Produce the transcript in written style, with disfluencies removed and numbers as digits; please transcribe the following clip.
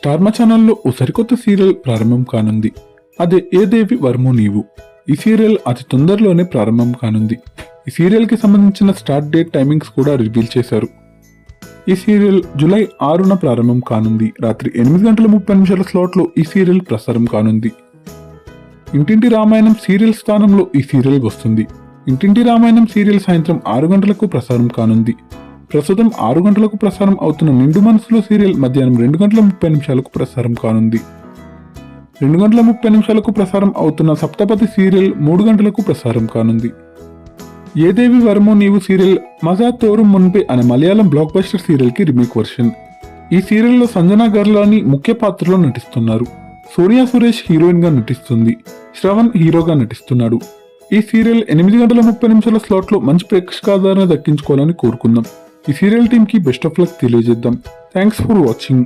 Star మా ఛానల్లో ఓ సరికొత్త సీరియల్ ప్రారంభం కానుంది. అదే ఏ దేవి వర్మో నీవు. ఈ సీరియల్ అతి తొందరలోనే ప్రారంభం కానుంది. ఈ సీరియల్కి సంబంధించిన స్టార్ట్ డేట్ టైమింగ్స్ కూడా రివీల్ చేశారు. ఈ సీరియల్ జూలై 6న ప్రారంభం కానుంది. రాత్రి 8:30 స్లాట్లో ఈ సీరియల్ ప్రసారం కానుంది. ఇంటింటి రామాయణం సీరియల్ స్థానంలో ఈ సీరియల్ వస్తుంది. ఇంటింటి రామాయణం సీరియల్ సాయంత్రం 6 గంటలకు ప్రసారం కానుంది. ప్రస్తుతం 6 గంటలకు ప్రసారం అవుతున్న నిండు మనసులో సీరియల్ మధ్యాహ్నం 2:30 ప్రసారం కానుంది. 2:30 ప్రసారం అవుతున్న సప్తపతి సీరియల్ 3 గంటలకు ప్రసారం కానుంది. ఏ దేవి వర్మో నీవు సీరియల్ మజా తోరు మున్పే అనే మలయాళం బ్లాక్ బస్టర్ సీరియల్కి రీమేక్ వర్షన్. ఈ సీరియల్లో సంజనా గర్లాని ముఖ్య పాత్రలో నటిస్తున్నారు. సోనియా సురేష్ హీరోయిన్ గా నటిస్తుంది. శ్రవణ్ హీరోగా నటిస్తున్నాడు. ఈ సీరియల్ 8:30 స్లాట్లో మంచి ప్రేక్షకాదరణ దక్కించుకోవాలని కోరుకుందాం. ఈ సీరియల్ టీమ్ కి బెస్ట్ ఆఫ్ లక్ తెలియజేద్దాం. Thanks for watching.